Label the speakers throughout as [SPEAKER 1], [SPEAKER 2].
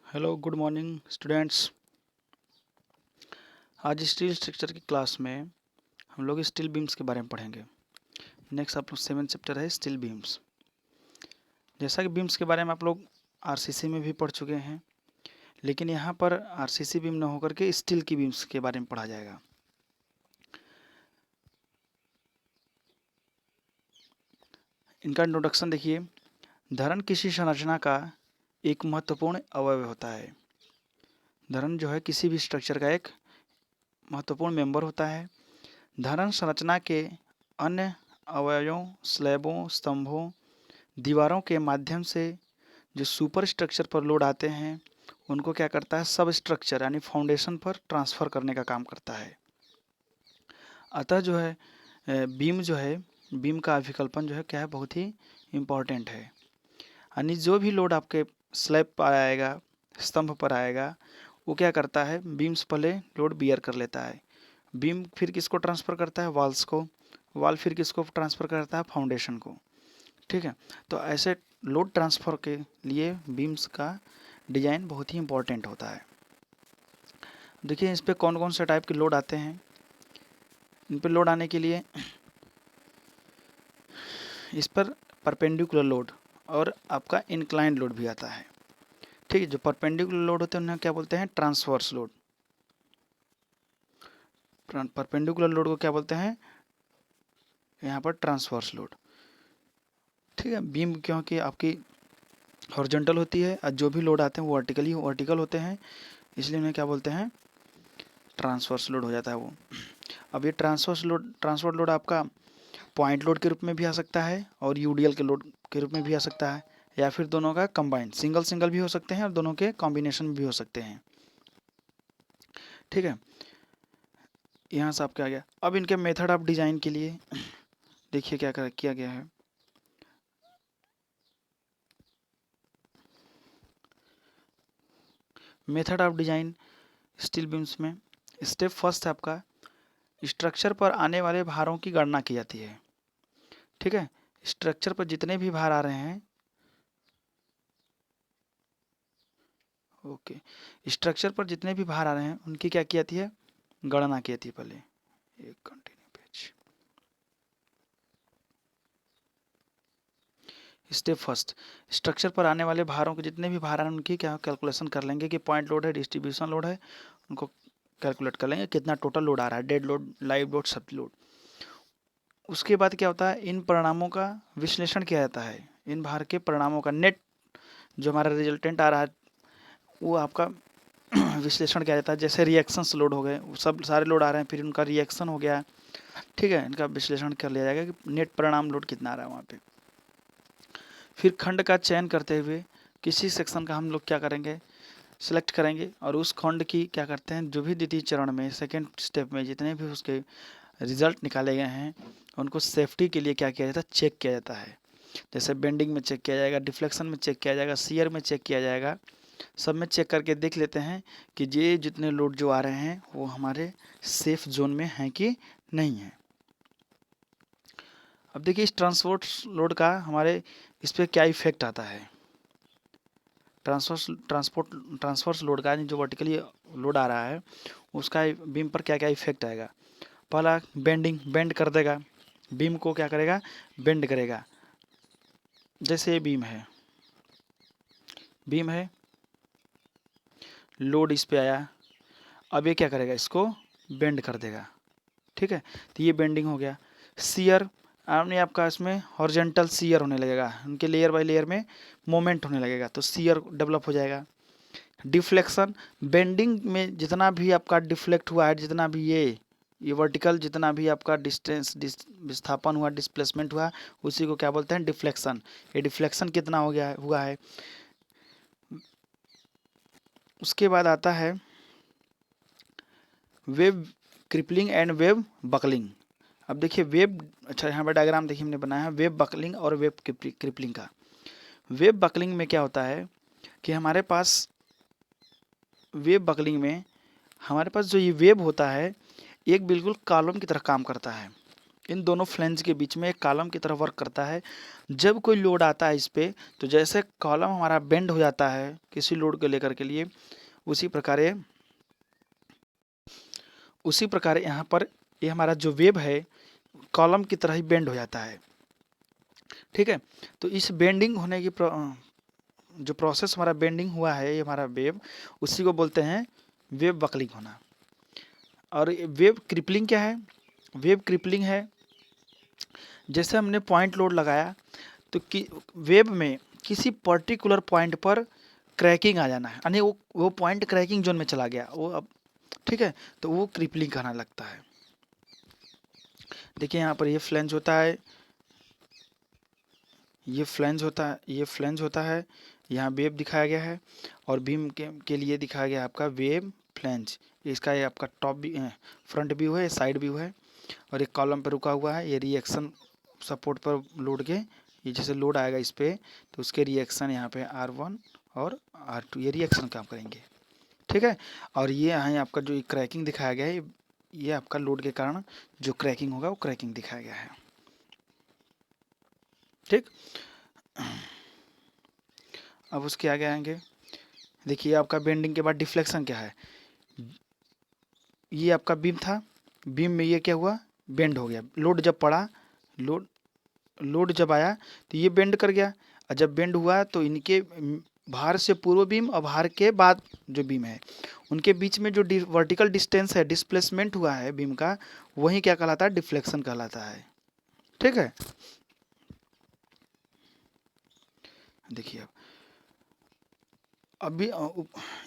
[SPEAKER 1] Hello good morning students. आज steel structure की class में हम लोग स्टील बीम्स के बारे में पढ़ेंगे। नेक्स्ट आप लोग 7 चैप्टर है स्टील बीम्स। जैसा कि बीम्स के बारे में आप लोग आरसीसी में भी पढ़ चुके हैं, लेकिन यहाँ पर आरसीसी बीम न होकर के स्टील की बीम्स के बारे में पढ़ा जाएगा। इनका इंट्रोडक्शन देखिए। धरन किसी संरचना का एक महत्वपूर्ण अवयव होता है। धरन जो है किसी भी स्ट्रक्चर का एक महत्वपूर्ण मेंबर होता है। धरन संरचना के अन्य अवयवों, स्लैबों, स्तंभों, दीवारों के माध्यम से जो सुपर स्ट्रक्चर पर लोड आते हैं उनको क्या करता है, सब स्ट्रक्चर यानी फाउंडेशन पर ट्रांसफ़र करने का काम करता है। अतः जो है बीम का अभिकल्पन जो है क्या है, बहुत ही इम्पॉर्टेंट है। यानी जो भी लोड आपके स्लैब पर आएगा, स्तंभ पर आएगा, वो क्या करता है, बीम्स पहले लोड बियर कर लेता है। बीम फिर किसको ट्रांसफ़र करता है, वॉल्स को। वॉल फिर किसको ट्रांसफ़र करता है, फाउंडेशन को। ठीक है, तो ऐसे लोड ट्रांसफ़र के लिए बीम्स का डिज़ाइन बहुत ही इम्पोर्टेंट होता है। देखिए इस पर कौन कौन से टाइप के लोड आते हैं। इन पर लोड आने के लिए इस पर परपेंडिकुलर लोड और आपका इंक्लाइंड लोड भी आता है। ठीक है, जो परपेंडिकुलर लोड होते हैं उन्हें क्या बोलते हैं, ट्रांसवर्स लोड। परपेंडिकुलर लोड को क्या बोलते हैं, यहाँ पर ट्रांसवर्स लोड। ठीक है, बीम क्योंकि आपकी हॉरिजॉन्टल होती है और जो भी लोड आते हैं वो वर्टिकल होते हैं, इसलिए उन्हें क्या बोलते हैं, ट्रांसवर्स लोड हो जाता है वो। अब ये ट्रांसवर्स लोड आपका पॉइंट लोड के रूप में भी आ सकता है और यूडीएल के लोड के रूप में भी आ सकता है, या फिर दोनों का कंबाइंड सिंगल भी हो सकते हैं और दोनों के कॉम्बिनेशन भी हो सकते हैं। ठीक है, यहाँ से आपका आ गया। अब इनके मेथड ऑफ डिजाइन के लिए देखिए क्या किया गया है। Method of design steel beams में स्टेप फर्स्ट है आपका, स्ट्रक्चर पर आने वाले भारों की गणना की जाती है। ठीक है, स्ट्रक्चर पर जितने भी भार आ रहे हैं, ओके, स्ट्रक्चर पर जितने भी भार आ रहे हैं उनकी क्या की जाती है, गणना की जाती है। पहले एक continue page. Step first, structure पर आने वाले भारों के जितने भी भार आ रहे हैं उनकी क्या कैलकुलेशन कर लेंगे कि पॉइंट लोड है, डिस्ट्रीब्यूशन लोड है, उनको कैलकुलेट कर लेंगे कितना टोटल लोड आ रहा है, डेड लोड, लाइव लोड, सब लोड। उसके बाद क्या होता है, इन परिणामों का विश्लेषण किया जाता है। इन भार के परिणामों का नेट जो हमारा रिजल्टेंट आ रहा है वो आपका विश्लेषण किया जाता है। जैसे रिएक्शंस लोड हो गए, सब सारे लोड आ रहे हैं, फिर उनका रिएक्शन हो गया। ठीक है, इनका विश्लेषण कर लिया जाएगा कि नेट परिणाम लोड कितना आ रहा है वहाँ पे। फिर खंड का चयन करते हुए किसी सेक्शन का हम लोग क्या करेंगे, सिलेक्ट करेंगे और उस खंड की क्या करते हैं, जो भी द्वितीय चरण में, सेकेंड स्टेप में जितने भी उसके रिजल्ट निकाले गए हैं उनको सेफ्टी के लिए क्या किया जाता है, चेक किया जाता है। जैसे बेंडिंग में चेक किया जाएगा, डिफ्लेक्शन में चेक किया जाएगा, शियर में चेक किया जाएगा। सब में चेक करके देख लेते हैं कि ये जितने लोड जो आ रहे हैं वो हमारे सेफ जोन में हैं कि नहीं है। अब देखिए इस ट्रांसपोर्ट का हमारे इस पर क्या इफेक्ट आता है। ट्रांसफर्स लोड का जो वर्टिकली लोड आ रहा है उसका बीम पर क्या क्या इफेक्ट आएगा। पहला, बेंड कर देगा, बीम को क्या करेगा, बेंड करेगा। जैसे ये बीम है, लोड इस पे आया, अब ये क्या करेगा, इसको बेंड कर देगा। ठीक है, तो ये बेंडिंग हो गया। शियर आपने आपका इसमें हॉरिजॉन्टल शियर होने लगेगा, उनके लेयर बाय लेयर में मोमेंट होने लगेगा तो शियर डेवलप हो जाएगा। डिफ्लेक्शन, बेंडिंग में जितना भी आपका डिफ्लेक्ट हुआ है, जितना भी ये वर्टिकल जितना भी आपका डिस्टेंस विस्थापन हुआ, डिस्प्लेसमेंट हुआ, उसी को क्या बोलते हैं, डिफ्लेक्शन। ये डिफ्लेक्शन कितना हुआ है। उसके बाद आता है web crippling and web buckling. अब देखिए अच्छा यहाँ पर डायग्राम देखिए हमने बनाया है वेब बकलिंग और वेब क्रिपलिंग का। वेब बकलिंग में क्या होता है कि हमारे पास वेब बकलिंग में हमारे पास जो ये वेब होता है एक बिल्कुल कॉलम की तरह काम करता है। इन दोनों फ्लैंज के बीच में एक कॉलम की तरह वर्क करता है। जब कोई लोड आता है इस पे, तो जैसे कॉलम हमारा बेंड हो जाता है किसी लोड को लेकर के लिए, उसी प्रकार यहाँ पर ये हमारा जो वेब है कॉलम की तरह ही बेंड हो जाता है। ठीक है, तो इस बेंडिंग होने की जो प्रोसेस हमारा बेंडिंग हुआ है, ये हमारा वेब, उसी को बोलते हैं वेब बकलिंग होना। और वेब क्रिपलिंग क्या है? वेब क्रिपलिंग है जैसे हमने पॉइंट लोड लगाया तो वेब में किसी पर्टिकुलर पॉइंट पर क्रैकिंग आ जाना है, यानी वो पॉइंट क्रैकिंग जोन में चला गया वो अब, ठीक है, तो वो क्रिपलिंग कहना लगता है। देखिए यहाँ पर ये फ्लैंज होता है, ये फ्लैंज होता है, यहाँ वेब दिखाया गया है, और बीम के लिए दिखाया गया है आपका वेब फ्लैंज। इसका ये आपका टॉप भी फ्रंट व्यू है, साइड व्यू है, और एक कॉलम पर रुका हुआ है। ये रिएक्शन सपोर्ट पर लोड के, ये जैसे लोड आएगा इस पर तो उसके रिएक्शन यहाँ पे R1 और R2 ये रिएक्शन काम करेंगे। ठीक है, और ये यहाँ आपका जो क्रैकिंग दिखाया गया है, ये आपका लोड के कारण जो क्रैकिंग होगा वो क्रैकिंग दिखाया गया है। ठीक, अब उसके आगे आएंगे। देखिए आपका बेंडिंग के बाद डिफ्लेक्शन क्या है। ये आपका बीम था, बीम में ये क्या हुआ, बेंड हो गया। लोड जब पड़ा, लोड जब आया तो ये बेंड कर गया, और जब बेंड हुआ तो इनके भार से पूर्व बीम और भार के बाद जो बीम है उनके बीच में जो वर्टिकल डिस्टेंस है, डिस्प्लेसमेंट हुआ है बीम का, वही क्या कहलाता है, डिफ्लेक्शन कहलाता है। ठीक है, देखिए अभी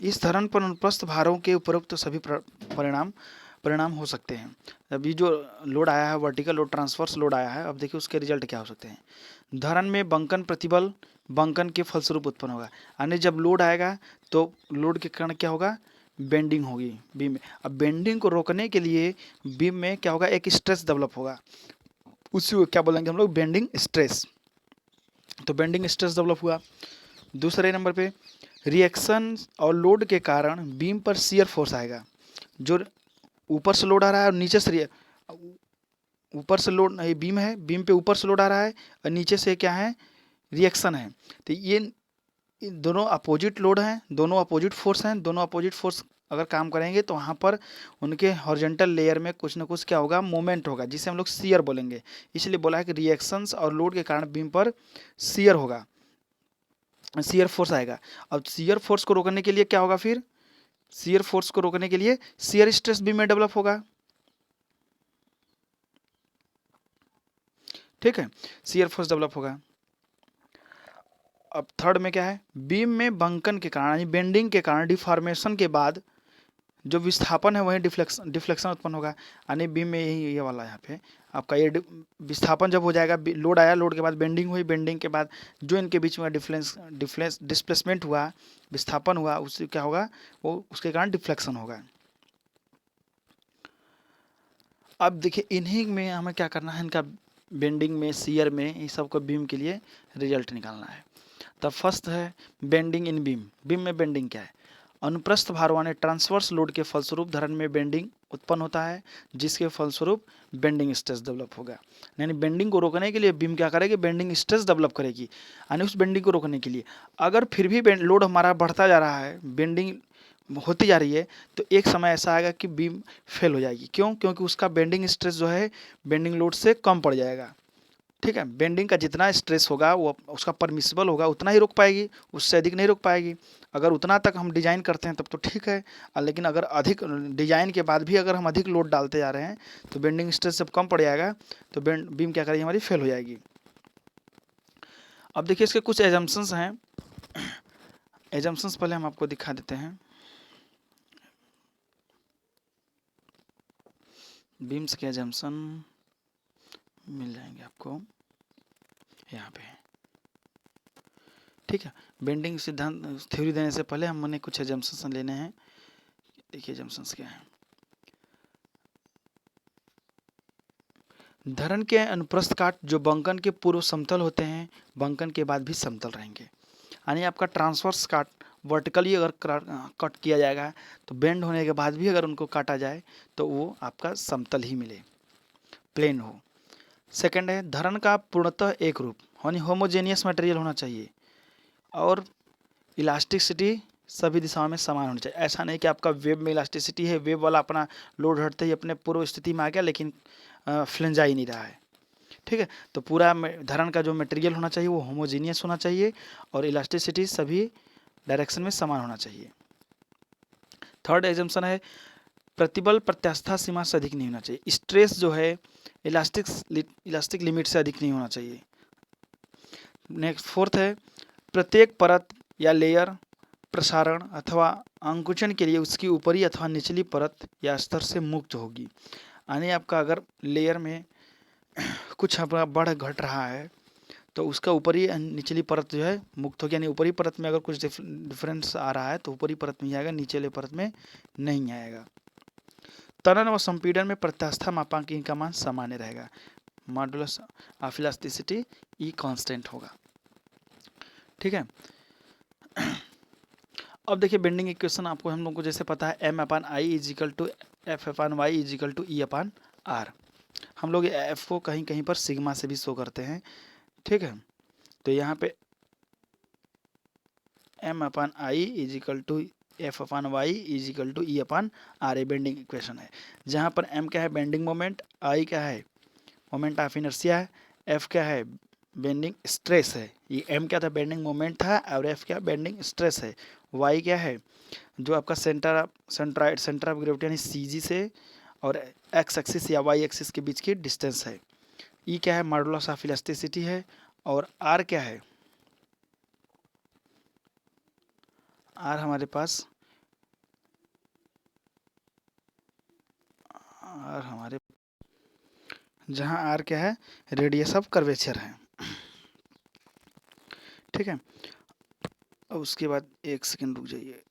[SPEAKER 1] इस धरण पर अनुप्रस्थ भारों के उपरोक्त सभी परिणाम हो सकते हैं। अभी जो लोड आया है, वर्टिकल लोड, ट्रांसवर्स लोड आया है, अब देखिए उसके रिजल्ट क्या हो सकते हैं। धरण में बंकन प्रतिबल बंकन के फलस्वरूप उत्पन्न होगा, यानी जब लोड आएगा तो लोड के कारण क्या होगा, बेंडिंग होगी बीम में। अब बेंडिंग को रोकने के लिए बीम में क्या होगा, एक स्ट्रेस डेवलप होगा, उसी को क्या बोलेंगे हम लोग, बेंडिंग स्ट्रेस। तो बेंडिंग स्ट्रेस डेवलप हुआ। दूसरे नंबर पे रिएक्शन और लोड के कारण बीम पर शियर फोर्स आएगा। जो ऊपर से लोड आ रहा है और नीचे से, ऊपर से लोड, ये बीम है, बीम पे ऊपर से लोड आ रहा है और नीचे से क्या है, रिएक्शन है। तो ये दोनों अपोजिट लोड हैं, दोनों अपोजिट फोर्स हैं, दोनों अपोजिट फोर्स अगर काम करेंगे तो वहाँ पर उनके हॉरिजॉन्टल लेयर में कुछ ना कुछ क्या होगा, मोमेंट होगा, जिसे हम लोग शियर बोलेंगे। इसलिए बोला है कि रिएक्शंस और लोड के कारण बीम पर शियर होगा, शियर फोर्स आएगा। अब शियर फोर्स को रोकने के लिए क्या होगा, फिर शियर फोर्स को रोकने के लिए शियर स्ट्रेस बीम में डेवलप होगा। ठीक है, शियर फोर्स डेवलप होगा। अब थर्ड में क्या है, बीम में बंकन के कारण यानी बेंडिंग के कारण डिफॉर्मेशन के बाद जो विस्थापन है वही डिफ्लेक्शन उत्पन्न होगा। यानी बीम में यही ये वाला यहाँ पे आपका ये विस्थापन जब हो जाएगा, लोड आया, लोड के बाद बेंडिंग हुई, बेंडिंग के बाद जो इनके बीच में डिस्प्लेसमेंट हुआ, विस्थापन हुआ, उससे क्या होगा, वो उसके कारण डिफ्लेक्शन होगा। अब देखिए इन्हीं में हमें क्या करना है, इनका बेंडिंग में, शियर में, ये सबको बीम के लिए रिजल्ट निकालना है। तब फर्स्ट है बेंडिंग इन बीम। बीम में बेंडिंग क्या है, अनुप्रस्थ भार वाले ट्रांसवर्स लोड के फलस्वरूप धरण में बेंडिंग उत्पन्न होता है, जिसके फलस्वरूप बेंडिंग स्ट्रेस डेवलप होगा। यानी बेंडिंग को रोकने के लिए बीम क्या करेगी, बेंडिंग स्ट्रेस डेवलप करेगी। यानी उस बेंडिंग को रोकने के लिए अगर फिर भी लोड हमारा बढ़ता जा रहा है, बेंडिंग होती जा रही है, तो एक समय ऐसा आएगा कि बीम फेल हो जाएगी। क्यों? क्योंकि उसका बेंडिंग स्ट्रेस जो है बेंडिंग लोड से कम पड़ जाएगा। ठीक है, बेंडिंग का जितना स्ट्रेस होगा वो उसका परमिसिबल होगा, उतना ही रोक पाएगी, उससे अधिक नहीं रोक पाएगी। अगर उतना तक हम डिजाइन करते हैं तब तो ठीक है, लेकिन अगर अधिक डिजाइन के बाद भी अगर हम अधिक लोड डालते जा रहे हैं तो बेंडिंग स्ट्रेस जब कम पड़ जाएगा तो बीम क्या करेगी, हमारी फेल हो जाएगी। अब देखिए इसके कुछ एजम्पशंस हैं। एजम्पशंस पहले हम आपको दिखा देते हैं। बीम्स के एजम्पशन मिल जाएंगे आपको यहाँ पे। ठीक है, बेंडिंग सिद्धांत थ्योरी देने से पहले हमने कुछ एजम्पशंस लेने हैं। देखिए एजम्पशंस क्या है। धरण के अनुप्रस्थ काट जो बंकन के पूर्व समतल होते हैं, बंकन के बाद भी समतल रहेंगे। यानी आपका ट्रांसवर्स काट वर्टिकली अगर कट किया जाएगा तो बेंड होने के बाद भी अगर उनको काटा जाए तो वो आपका समतल ही मिले, प्लेन हो। सेकंड है धरण का पूर्णतः एक रूप यानी होमोजेनियस मटेरियल होना चाहिए, और इलास्टिसिटी सभी दिशाओं में समान होनी चाहिए। ऐसा नहीं कि आपका वेब में इलास्टिसिटी है, वेब वाला अपना लोड हटते ही अपने पूर्व स्थिति में आ गया लेकिन फ्लेंज आ ही नहीं रहा है। ठीक है, तो पूरा धरण का जो मटेरियल होना चाहिए वो होमोजीनियस होना चाहिए और इलास्टिसिटी सभी डायरेक्शन में समान होना चाहिए। थर्ड एजम्पशन है प्रतिबल प्रत्यास्था सीमा से अधिक नहीं होना चाहिए। स्ट्रेस जो है इलास्टिक लिमिट से अधिक नहीं होना चाहिए। नेक्स्ट फोर्थ है प्रत्येक परत या लेयर प्रसारण अथवा अंकुचन के लिए उसकी ऊपरी अथवा निचली परत या स्तर से मुक्त होगी। यानी आपका अगर लेयर में कुछ अपना बढ़ घट रहा है तो उसका ऊपरी निचली परत जो है मुक्त होगी, यानी ऊपरी परत में अगर कुछ डिफरेंस आ रहा है तो ऊपरी परत में आएगा, निचले परत में नहीं आएगा। त्वरण व संपीड़न में प्रत्यास्था मापांक का मान सामान्य रहेगा। Modulus of elasticity E constant होगा। ठीक है, अब देखिए बेंडिंग इक्वेशन आपको हम लोग को जैसे पता है M/I is equal to F/Y is equal to E/R। हम लोग एफ को कहीं कहीं पर सिग्मा से भी शो करते हैं। ठीक है, तो यहाँ पे M/I is equal to F/Y is equal to E/R a bending equation है, जहाँ पर M क्या है बेंडिंग मोमेंट, I क्या है मोमेंट ऑफ इनर्शिया है, F क्या है बेंडिंग स्ट्रेस है। ये M क्या था बेंडिंग मोमेंट था और F क्या बेंडिंग स्ट्रेस है। Y क्या है जो आपका सेंटर ऑफ ग्रेविटी यानी CG से और एक्स एक्सिस या वाई एक्सिस के बीच की डिस्टेंस है। ई क्या है मॉडुलस ऑफ इलास्टिसिटी है, और आर क्या है, आर हमारे पास जहां आर क्या है रेडियस ऑफ कर्वेचर है। ठीक है, अब उसके बाद एक सेकंड रुक जाइए।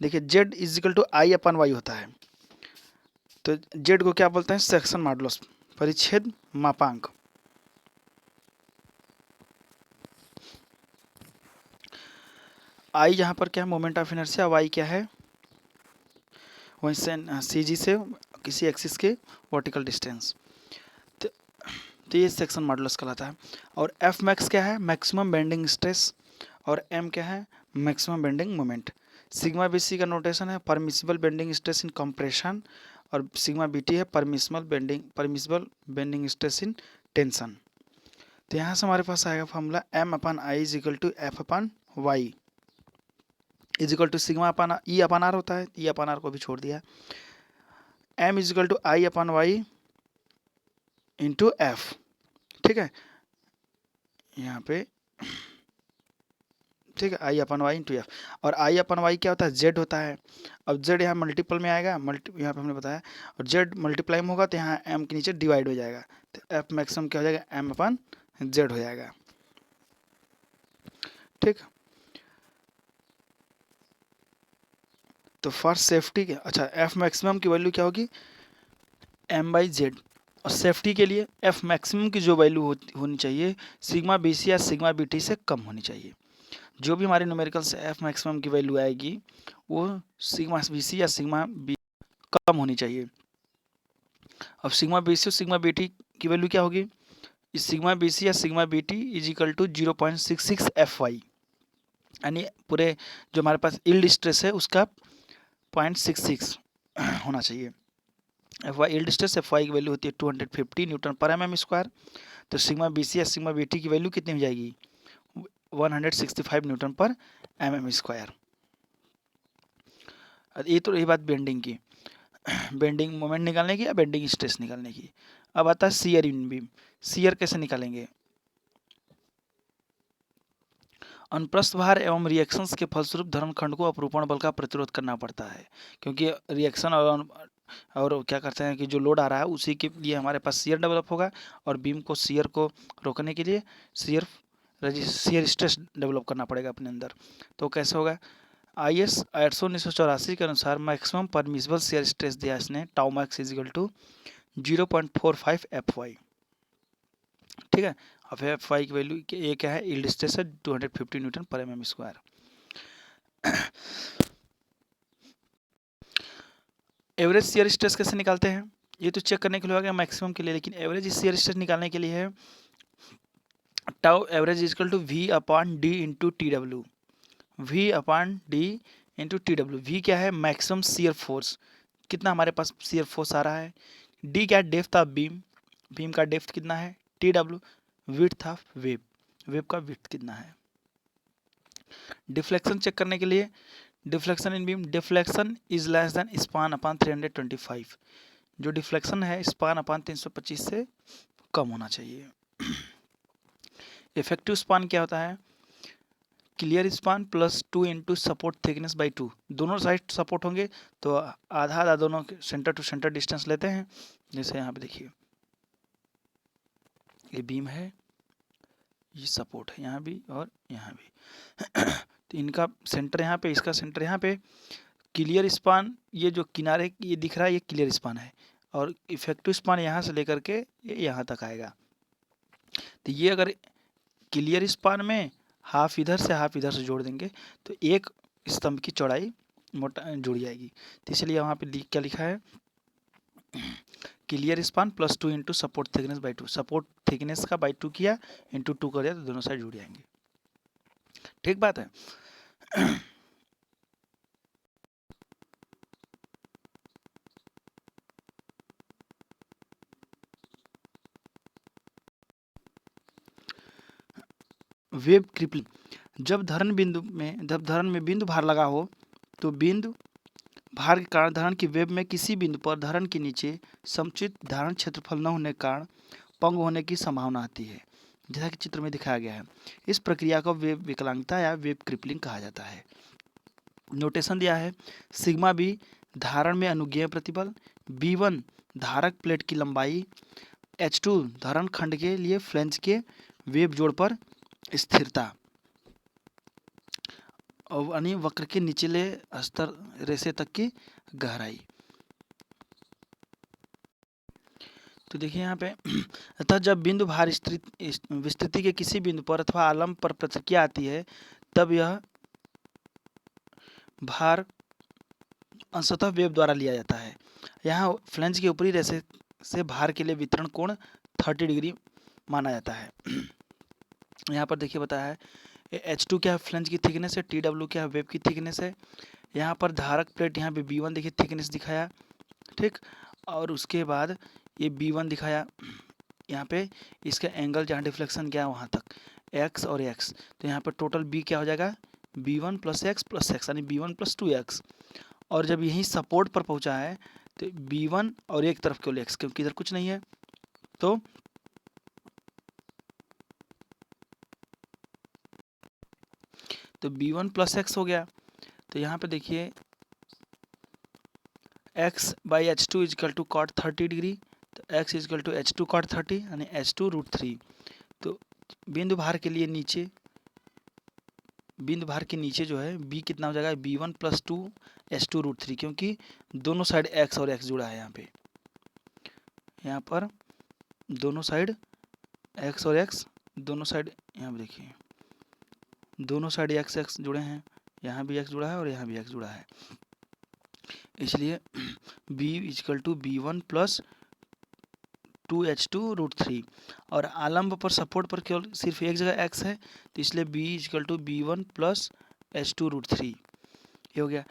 [SPEAKER 1] देखिए जेड इजिकल टू I/Y होता है, तो जेड को क्या बोलते हैं सेक्शन मॉडुलस परिच्छेद मापांक। आई यहाँ पर क्या है मोमेंट ऑफ इनर्शिया, वाई क्या है वहीं से CG से किसी एक्सिस के वर्टिकल डिस्टेंस, तो ये सेक्शन मॉडुलस कहलाता है। और एफ मैक्स क्या है मैक्सिमम बेंडिंग स्ट्रेस, और एम क्या है maximum bending moment. Sigma BC का नोटेशन है permissible bending stress in compression, और सिग्मा BT है permissible bending stress in tension. तो यहाँ से हमारे पास आएगा formula M/I is equal to F/Y is equal to sigma E/R होता है, E/R को भी छोड़ दिया। M is equal to I/Y into F। ठीक है, यहाँ पे ठीक है I/Y इंटू F, और I/Y क्या होता है Z होता है। अब Z यहाँ मल्टीपल में आएगा, यहाँ पे हमने बताया, और Z मल्टीप्लाई में होगा तो यहाँ M के नीचे डिवाइड हो जाएगा, तो F मैक्सिमम क्या हो जाएगा M/Z हो जाएगा। ठीक, तो फॉर सेफ्टी के अच्छा F मैक्सिमम की वैल्यू क्या होगी M/Z, और सेफ्टी के लिए F मैक्सिमम की जो वैल्यू होनी चाहिए सिग्मा BC या सिग्मा BT से कम होनी चाहिए। जो भी हमारे न्यूमेरिकल से F मैक्सिमम की वैल्यू आएगी वो सिग्मा BC या सिग्मा B कम होनी चाहिए। अब सिग्मा BC और सिग्मा BT की वैल्यू क्या होगी, इस सिग्मा BC या sigma BT is equal to 0.66 FY, यानी पूरे जो हमारे पास यील्ड स्ट्रेस है उसका 0.66 होना चाहिए। FY यील्ड स्ट्रेस FY की वैल्यू होती है 250 न्यूटन पर mm², तो सिग्मा BC या सिग्मा BT की वैल्यू कितनी हो जाएगी 165 न्यूटन पर mm²। ये तो रही बात बेंडिंग की, बेंडिंग मोमेंट निकालने की या बेंडिंग स्ट्रेस निकालने की। अब आता है शियर इन बीम। शियर कैसे निकालेंगे, अनुप्रस्थ भार एवं रिएक्शंस के फलस्वरूप धरण खंड को अपरूपण बल का प्रतिरोध करना पड़ता है, क्योंकि रिएक्शन और क्या करते हैं कि जो लोड आ रहा है उसी के लिए हमारे पास शियर डेवलप होगा, और बीम को शियर को रोकने के लिए शियर स्ट्रेस डेवलप करना पड़ेगा अपने अंदर। तो कैसे होगा IS 1984 के अनुसार मैक्सिमम परमिसिबल शियर स्ट्रेस दिया इसने tau max is equal to 0.45 FY। ठीक है, अब FY की वैल्यू ये क्या है यील्ड स्ट्रेस है 250 न्यूटन पर mm²। एवरेज शियर स्ट्रेस कैसे निकालते हैं, ये तो चेक करने के लिए हो गया मैक्सिमम के लिए, लेकिन एवरेज शियर स्ट्रेस निकालने के लिए है tau average is equal to V upon D into T W. V upon D into T W. वी क्या है? मैक्सिमम शियर फोर्स, कितना हमारे पास शियर फोर्स आ रहा है। डी क्या? डेप्थ ऑफ बीम, बीम का डेप्थ कितना है। T W width of web, web का विड्थ कितना है। डिफ्लेक्शन चेक करने के लिए, deflection in beam, deflection is less than span upon 325। जो डिफ्लेक्शन है स्पान अपॉन 325 से कम होना चाहिए। इफेक्टिव स्पान क्या होता है? Clear span plus 2 into support thickness by 2। दोनों साइड सपोर्ट होंगे तो आधा आधा दोनों सेंटर टू सेंटर डिस्टेंस लेते हैं। जैसे यहाँ पे देखिए ये बीम है, ये सपोर्ट है यहाँ भी और यहाँ भी तो इनका सेंटर यहाँ पे, इसका सेंटर यहाँ पे। क्लियर स्पान ये जो किनारे ये दिख रहा है ये क्लियर स्पान है, और इफेक्टिव स्पान यहाँ से लेकर के ये यहाँ तक आएगा। तो ये अगर क्लियर स्पान में हाफ इधर से हाफ इधर से जोड़ देंगे तो एक स्तंभ की चौड़ाई मोटा जुड़ जाएगी। तो इसलिए वहाँ पे क्या लिखा है? Clear span plus 2 into support thickness by 2। Support thickness का बाई 2 किया इंटू 2 कर दिया तो दोनों साइड जुड़ जाएंगे। ठीक बात है। वेब क्रिपलिंग, जब धरण में बिंदु भार लगा हो तो बिंदु भार के कारण धरण की वेब में किसी बिंदु पर धरण के नीचे समुचित धारण क्षेत्रफल न होने के कारण पंग होने की संभावना आती है, जैसा कि चित्र में दिखाया गया है। इस प्रक्रिया को वेब विकलांगता या वेब क्रिपलिंग कहा जाता है। नोटेशन दिया है, सिग्मा बी धारण में अनुज्ञेय प्रतिबल, B1 धारक प्लेट की लंबाई, H2 धारण खंड के लिए फ्लैंज के वेब जोड़ पर स्थिरता, और यानी वक्र के निचले स्तर रेसे तक की गहराई। तो देखिए यहाँ पे अतः जब बिंदु भार विस्तृति के किसी बिंदु पर अथवा आलम्ब पर प्रतिक्रिया आती है तब यह भार अंशतः वेब द्वारा लिया जाता है। यहाँ फ्लैंज के ऊपरी रेसे से भार के लिए वितरण कोण 30 डिग्री माना जाता है। यहाँ पर देखिए बताया है H2 क्या है? फ्लैंज की थिकनेस है। TW क्या है? वेब की थिकनेस है। यहाँ पर धारक प्लेट यहाँ पे B1 देखिए थिकनेस दिखाया, ठीक, और उसके बाद ये B1 दिखाया यहाँ पे, इसका एंगल जहाँ डिफ्लेक्शन क्या है वहाँ तक x और x, तो यहाँ पर टोटल B क्या हो जाएगा? B1 प्लस x यानी B1 प्लस 2x। और जब यहीं सपोर्ट पर पहुँचा है तो B1 और एक तरफ केवल x, क्योंकि इधर कुछ नहीं है, तो B1 प्लस x हो गया। तो यहाँ पे देखिए x by H2 is equal to cot 30 degree, तो x is equal to H2 cot 30 यानी H2 रूट 3। तो बिंदु भार के लिए नीचे, बिंदु भार के नीचे जो है B कितना हो जाएगा? B1 प्लस 2 H2 रूट 3, क्योंकि दोनों साइड x और x जुड़ा है। यहाँ पर दोनों साइड x और x, दोनों साइड यहाँ पे देखिए दोनों साइड x जुड़े हैं, यहाँ भी x जुड़ा है और यहाँ भी x जुड़ा है, इसलिए B is equal to B1 plus 2H2 root 3। और आलम्ब पर सपोर्ट पर केवल सिर्फ एक जगह x है, तो इसलिए B is equal to B1 plus H2 root 3, ये हो गया।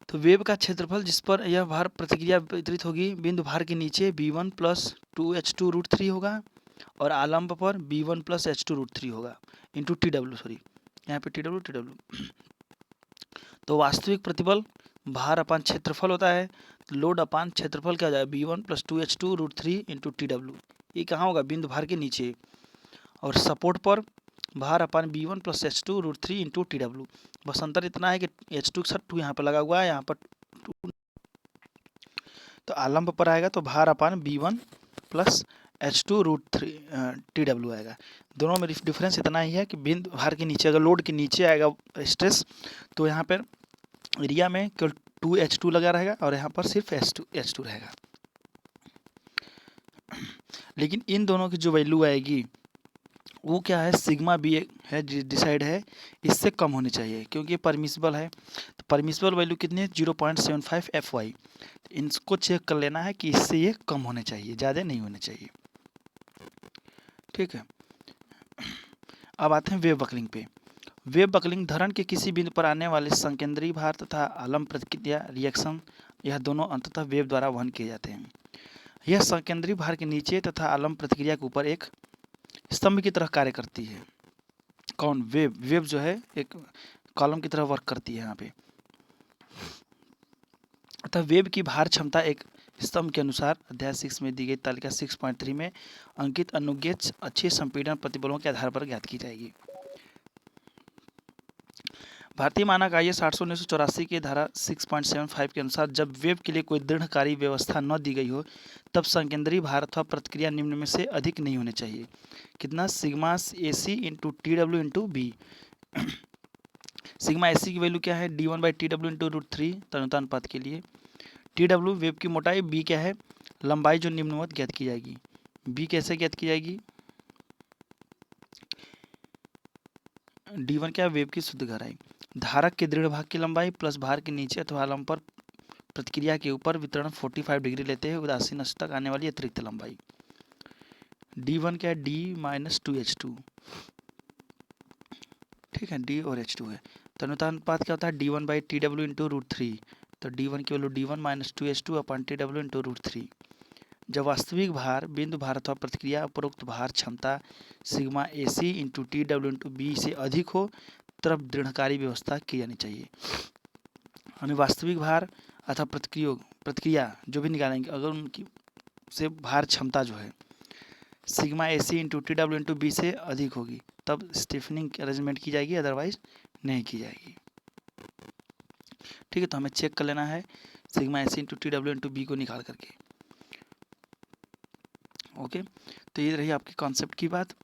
[SPEAKER 1] तो वेब का क्षेत्रफल जिस पर यह भार प्रतिक्रिया वितरित होगी बिंदु भार के नीचे B1 प्लस 2H2 रूट 3 होगा, और आलम्ब पर B1 प्लस H2 रूट 3 होगा इंटू TW, सॉरी यहाँ पे TW। तो वास्तविक प्रतिबल भार अपान क्षेत्रफल होता है, तो लोड अपान क्षेत्रफल क्या हो जाएगा? B1 plus 2H2 root 3 into TW। ये कहाँ होगा? बिंदु भार के नीचे। और सपोर्ट पर भार upon B1 plus H2 root 3 into TW। बस अंतर इतना है कि H2 के साथ 2 यहाँ पर लगा हुआ है, यहाँ पर 2, तो आलम्ब पर आएगा तो भार upon B1 plus H2 root 3 TW आएगा। दोनों में डिफरेंस इतना ही है कि बिंदु भार के नीचे, अगर लोड के नीचे आएगा स्ट्रेस तो यहाँ पर एरिया में केवल 2H2 लगा रहेगा और यहाँ पर सिर्फ H2 रहेगा। लेकिन इन दोनों की जो वैल्यू आएगी वो क्या है, सिग्मा बी है डिसाइड है, इससे कम होनी चाहिए क्योंकि ये परमिसिबल है। तो परमिसिबल वैल्यू कितनी है, 0.75 FY। इनको चेक कर लेना है कि इससे ये कम होने चाहिए, ज़्यादा नहीं होने चाहिए। ठीक है, अब आते हैं वेव बकलिंग पे। वेव बकलिंग धरण के किसी बिंदु पर आने वाले संकेंद्रीय भार तथा आलम प्रतिक्रिया रिएक्शन, यह दोनों अंततः वेव द्वारा वहन किए जाते हैं। यह संकेंद्रीय भार के नीचे तथा आलम प्रतिक्रिया के ऊपर एक स्तंभ की तरह कार्य करती है। कौन, वेव। वेव जो है एक कॉलम की तरह वर्क करती है यहाँ पे। अतः वेव की भार क्षमता एक स्तंभ के अनुसार अध्याय 6 में दी गई तालिका 6.3 में अंकित अनुज्ञेय अच्छे संपीड़न प्रतिबलों के आधार पर ज्ञात की जाएगी। भारतीय मानक IS 800-1984 के धारा 6.75 के अनुसार जब वेव के लिए कोई दृढ़कारी व्यवस्था न दी गई हो तब संकेंद्रीय भार अथवा प्रतिक्रिया निम्न में से अधिक नहीं होने चाहिए। कितना, sigma AC into TW into B. Sigma AC की वैल्यू क्या है, D1/TW इंटू √3 तनुतानुपात के लिए। TW वेव की मोटाई, B क्या है, लंबाई जो निम्नवत ज्ञात की जाएगी। B कैसे ज्ञात की जाएगी, D1 क्या है, वेव की शुद्ध गहराई। धारक के दृढ़ भाग की लंबाई प्लस भार के नीचे अथवा आलम पर प्रतिक्रिया के ऊपर वितरण 45 डिग्री लेते हुए उदासीन अक्ष तक आने वाली अतिरिक्त लंबाई। D1 क्या है, D-2H2। ठीक है, D और H2 है। तनुतानुपात क्या होता है, D1/TW इंटू √3। तो D1 की वैल्यू D1-2H2 अपन TW इंटू √3। जब वास्तविक भार, बिंदु भार अथवा प्रतिक्रिया उपरोक्त भार क्षमता sigma AC into TW into B से अधिक हो तब दृढ़कारी व्यवस्था की जानी चाहिए। हमें वास्तविक भार अथवा प्रतिक्रिया जो भी निकालेंगे, अगर उनकी से भार क्षमता जो है sigma AC into TW into B से अधिक होगी तब स्टिफनिंग अरेंजमेंट की जाएगी, अदरवाइज नहीं की जाएगी। ठीक है, तो हमें चेक कर लेना है sigma AC into TW into B को निकाल करके। ओके, तो ये रही आपकी कॉन्सेप्ट की बात।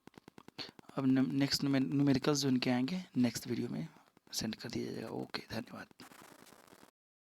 [SPEAKER 1] अब नेक्स्ट न्यूमेरिकल्स जो इनके आएंगे नेक्स्ट वीडियो में सेंड कर दिया जाएगा। ओके, धन्यवाद।